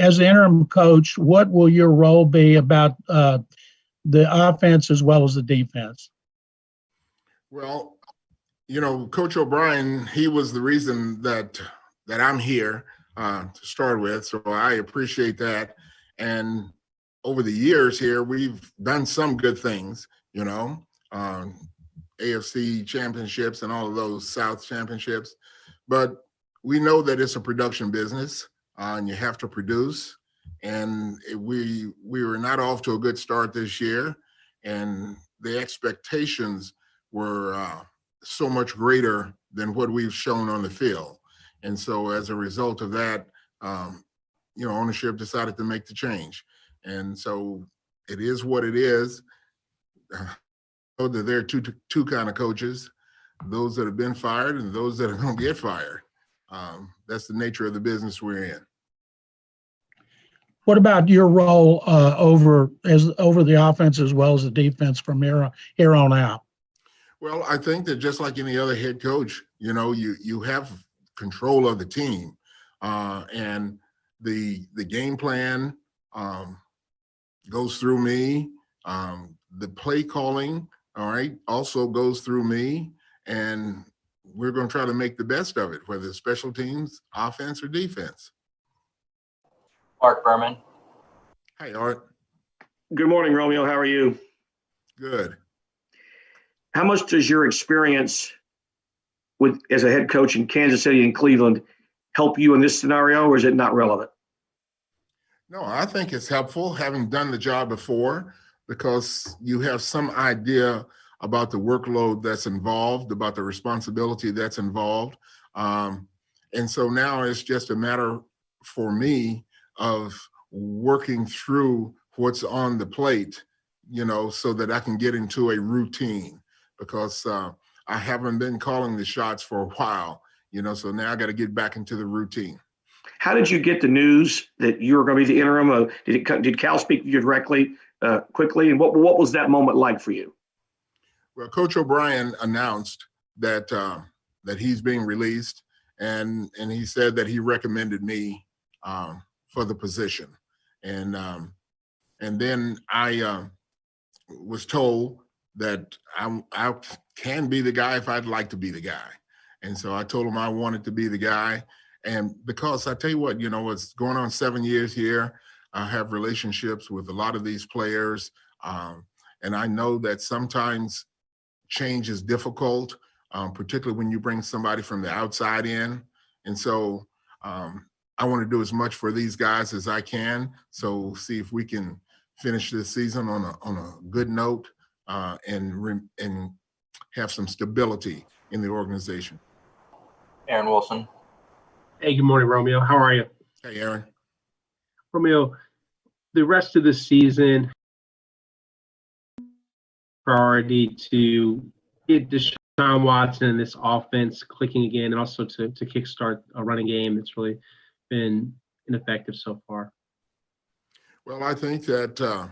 as the interim coach, what will your role be about the offense as well as the defense? Well, Coach O'Brien, he was the reason that I'm here to start with, so I appreciate that. And over the years here, we've done some good things, AFC championships and all of those South championships. But we know that it's a production business, and you have to produce. And we were not off to a good start this year, and the expectations were so much greater than what we've shown on the field. And so as a result of that, ownership decided to make the change. And so it is what it is. Know that there are two kind of coaches, those that have been fired and those that are going to get fired. That's the nature of the business we're in. What about your role over the offense as well as the defense from here on out? Well, I think that just like any other head coach, you have control of the team, and the game plan goes through me. The play calling, all right, also goes through me, and we're going to try to make the best of it, whether it's special teams, offense, or defense. Art Berman. Hi, Art. Good morning, Romeo. How are you? Good. How much does your experience as a head coach in Kansas City and Cleveland help you in this scenario, or is it not relevant? No, I think it's helpful having done the job before, because you have some idea about the workload that's involved, about the responsibility that's involved. And so now it's just a matter for me of working through what's on the plate, so that I can get into a routine, because I haven't been calling the shots for a while, so now I got to get back into the routine. How did you get the news that you were going to be the interim? Did Cal speak to you directly, quickly? And what was that moment like for you? Well, Coach O'Brien announced that he's being released, and he said that he recommended me for the position. And then I was told that I can be the guy if I'd like to be the guy. And so I told him I wanted to be the guy. And because I tell you what, it's going on 7 years here. I have relationships with a lot of these players. And I know that sometimes change is difficult, particularly when you bring somebody from the outside in. And so I want to do as much for these guys as I can. So see if we can finish this season on a good note, and have some stability in the organization. Aaron Wilson. Hey, good morning, Romeo. How are you? Hey, Aaron. Romeo, the rest of the season, priority to get Deshaun Watson and this offense clicking again, and also to kickstart a running game that's really been ineffective so far? Well, I think that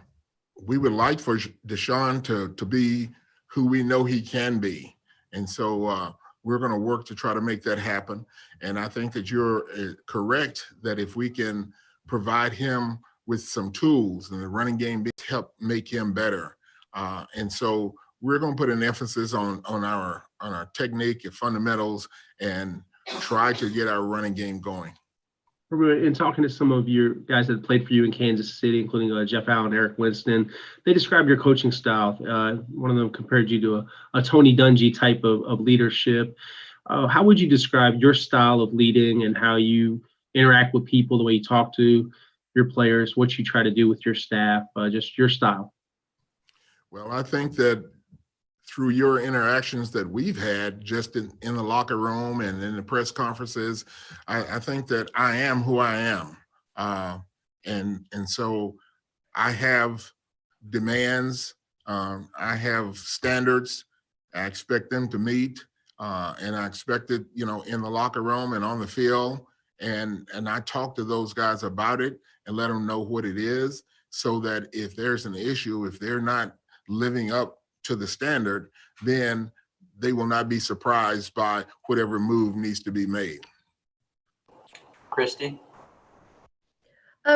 we would like for Deshaun to be who we know he can be. And so we're going to work to try to make that happen. And I think that you're correct that if we can provide him with some tools and the running game help make him better. And so we're going to put an emphasis on our technique and fundamentals and try to get our running game going. In talking to some of your guys that played for you in Kansas City, including Jeff Allen, Eric Winston, they described your coaching style. One of them compared you to a Tony Dungy type of leadership. How would you describe your style of leading and how you interact with people, the way you talk to your players, what you try to do with your staff, just your style? Well, I think that through your interactions that we've had just in the locker room and in the press conferences, I think that I am who I am. And so I have demands, I have standards I expect them to meet, and I expect it, in the locker room and on the field. And I talk to those guys about it and let them know what it is, so that if there's an issue, if they're not living up to the standard, then they will not be surprised by whatever move needs to be made. Christy.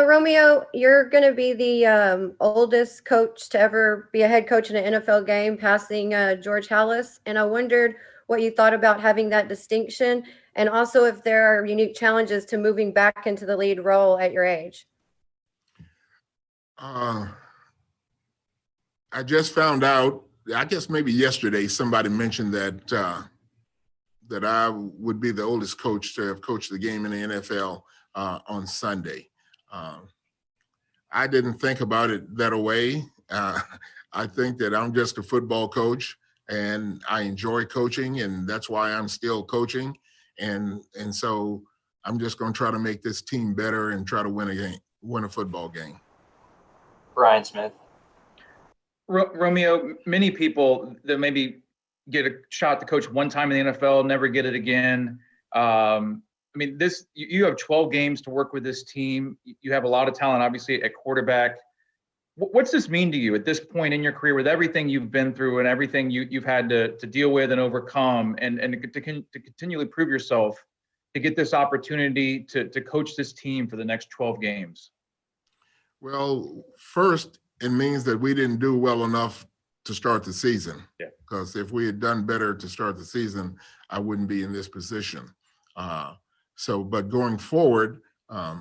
Romeo, you're going to be the oldest coach to ever be a head coach in an NFL game, passing George Halas. And I wondered what you thought about having that distinction, and also if there are unique challenges to moving back into the lead role at your age. I just found out, I guess maybe yesterday, somebody mentioned that that I would be the oldest coach to have coached the game in the NFL on Sunday. I didn't think about it that way. I think that I'm just a football coach, and I enjoy coaching, and that's why I'm still coaching. And so I'm just going to try to make this team better and try to win a football game. Brian Smith. Romeo, many people that maybe get a shot to coach one time in the NFL, never get it again. I mean, you have 12 games to work with this team. You have a lot of talent, obviously, at quarterback. What's this mean to you at this point in your career, with everything you've been through and everything you've had to deal with and overcome, and to continually prove yourself, to get this opportunity to coach this team for the next 12 games? Well, first, it means that we didn't do well enough to start the season. Yeah. Because if we had done better to start the season, I wouldn't be in this position. But going forward, I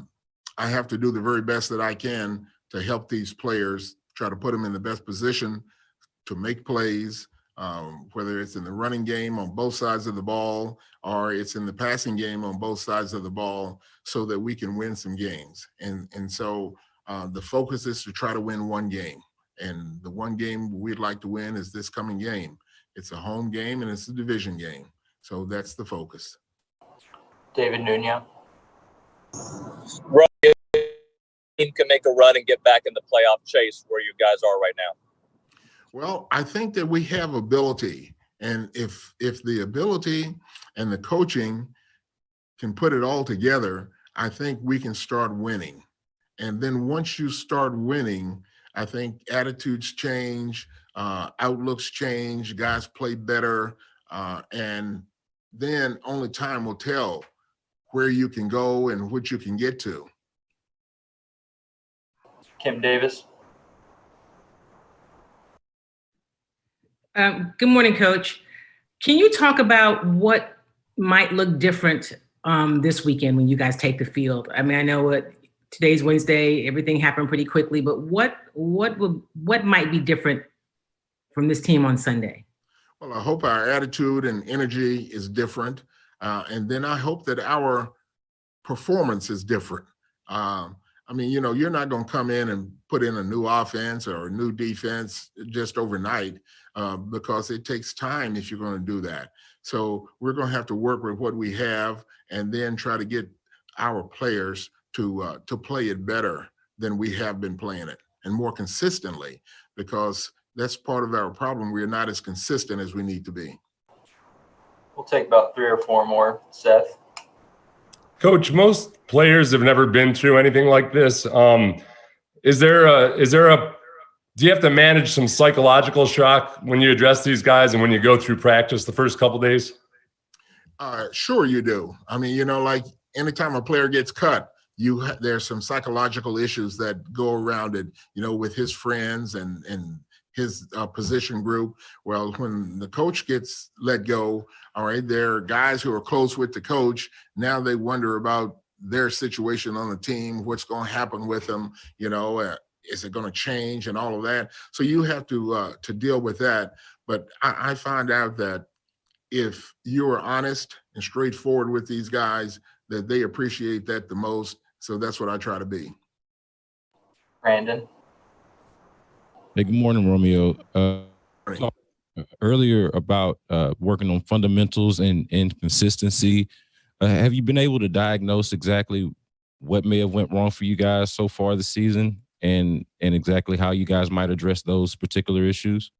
have to do the very best that I can to help these players, try to put them in the best position to make plays, whether it's in the running game on both sides of the ball, or it's in the passing game on both sides of the ball, so that we can win some games. And so the focus is to try to win one game. And the one game we'd like to win is this coming game. It's a home game and it's a division game. So that's the focus. David Nuno. Romeo, team can make a run and get back in the playoff chase where you guys are right now? Well, I think that we have ability. And if the ability and the coaching can put it all together, I think we can start winning. And then once you start winning, I think attitudes change, outlooks change, guys play better, and then only time will tell where you can go and what you can get to. Kim Davis. Good morning, Coach. Can you talk about what might look different this weekend when you guys take the field? I mean, I know today's Wednesday, everything happened pretty quickly, but what might be different from this team on Sunday? Well, I hope our attitude and energy is different. And then I hope that our performance is different. I mean, you're not going to come in and put in a new offense or a new defense just overnight, because it takes time if you're going to do that. So we're going to have to work with what we have and then try to get our players to play it better than we have been playing it, and more consistently, because that's part of our problem. We're not as consistent as we need to be. We'll take about 3 or 4 more. Seth. Coach, most players have never been through anything like this. Do you have to manage some psychological shock when you address these guys and when you go through practice the first couple of days? Sure you do. I mean, like anytime a player gets cut, there's some psychological issues that go around it, with his friends and his position group. Well, when the coach gets let go, all right, there are guys who are close with the coach. Now they wonder about their situation on the team, what's going to happen with them, is it going to change and all of that. So you have to deal with that. But I find out that if you are honest and straightforward with these guys, that they appreciate that the most. So that's what I try to be. Brandon. Hey, good morning, Romeo. Morning. Earlier about working on fundamentals and consistency. Have you been able to diagnose exactly what may have went wrong for you guys so far this season, and exactly how you guys might address those particular issues?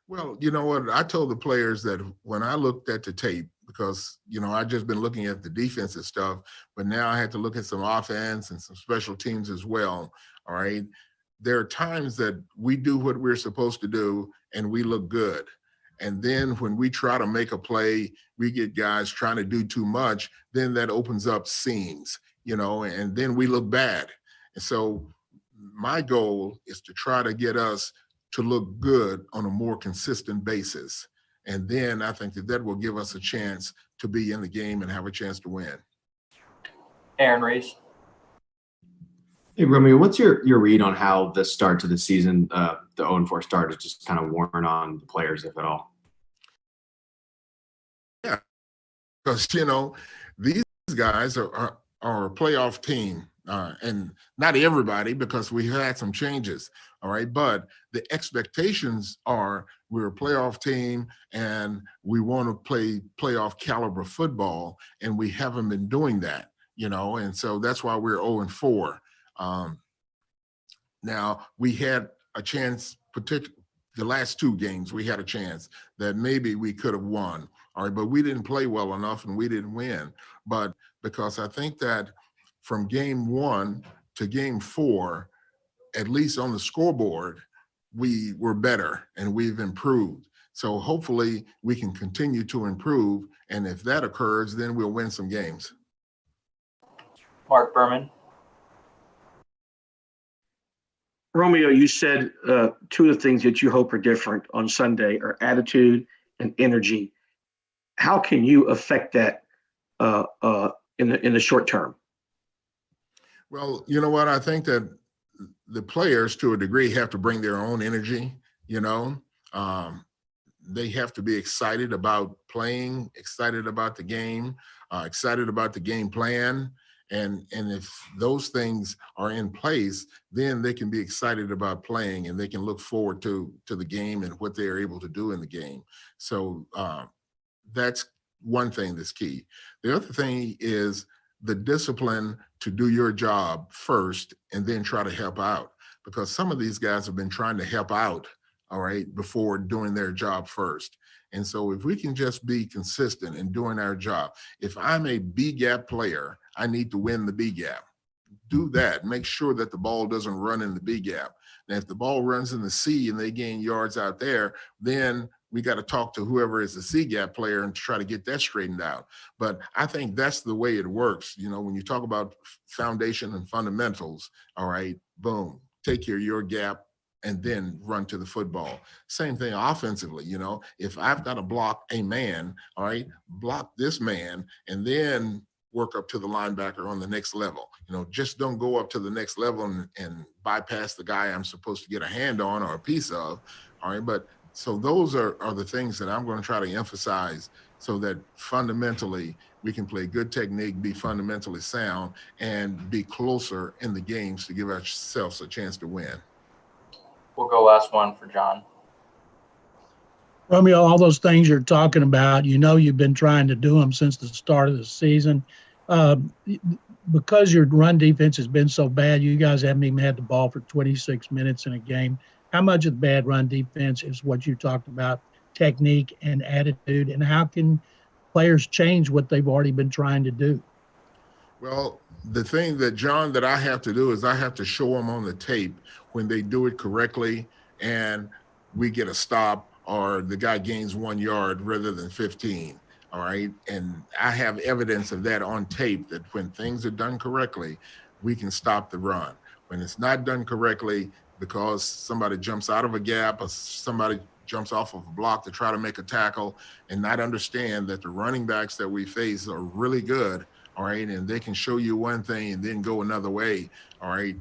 Well, you know what? I told the players that when I looked at the tape, because, I'd just been looking at the defensive stuff, but now I had to look at some offense and some special teams as well, all right? There are times that we do what we're supposed to do and we look good. And then when we try to make a play, we get guys trying to do too much, then that opens up seams, and then we look bad. And so my goal is to try to get us to look good on a more consistent basis. And then I think that will give us a chance to be in the game and have a chance to win. Aaron Reese. Hey, Romeo, what's your read on how the start to the season, the 0-4 start, is just kind of worn on the players, if at all? Yeah, because, these guys are a playoff team. And not everybody, because we had some changes, all right? But the expectations are we're a playoff team and we want to play playoff caliber football, and we haven't been doing that, and so that's why we're 0-4. Now, we had a chance, particularly the last two games, we had a chance that maybe we could have won, all right? But we didn't play well enough and we didn't win. But because I think that from game 1 to game 4, at least on the scoreboard, we were better and we've improved. So hopefully we can continue to improve. And if that occurs, then we'll win some games. Mark Berman. Romeo, you said two of the things that you hope are different on Sunday are attitude and energy. How can you affect that in the short term? Well, you know what? I think that the players, to a degree, have to bring their own energy. They have to be excited about playing, excited about the game, excited about the game plan. And if those things are in place, then they can be excited about playing and they can look forward to the game and what they are able to do in the game. So that's one thing that's key. The other thing is the discipline to do your job first and then try to help out, because some of these guys have been trying to help out, all right, before doing their job first. And so if we can just be consistent in doing our job, if I'm a B gap player, I need to win the B gap. Do that. Make sure that the ball doesn't run in the B gap. And if the ball runs in the C and they gain yards out there, then we got to talk to whoever is the C gap player and try to get that straightened out. But I think that's the way it works. When you talk about foundation and fundamentals, all right, boom, take care of your gap and then run to the football. Same thing offensively, if I've got to block a man, all right, block this man and then work up to the linebacker on the next level. Just don't go up to the next level and bypass the guy I'm supposed to get a hand on or a piece of, all right? But so those are the things that I'm going to try to emphasize so that fundamentally we can play good technique, be fundamentally sound, and be closer in the games to give ourselves a chance to win. We'll go last one for John. Romeo, all those things you're talking about, you've been trying to do them since the start of the season. Because your run defense has been so bad, you guys haven't even had the ball for 26 minutes in a game. How much of the bad run defense is what you talked about, technique and attitude, and how can players change what they've already been trying to do? Well, the thing that, John, that I have to do is I have to show them on the tape when they do it correctly and we get a stop or the guy gains 1 yard rather than 15, all right? And I have evidence of that on tape, that when things are done correctly, we can stop the run. When it's not done correctly, because somebody jumps out of a gap or somebody jumps off of a block to try to make a tackle and not understand that the running backs that we face are really good, all right, and they can show you one thing and then go another way, all right?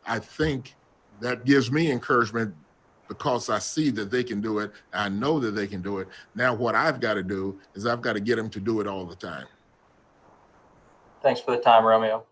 I think that gives me encouragement because I see that they can do it. I know that they can do it. Now what I've got to do is I've got to get them to do it all the time. Thanks for the time, Romeo.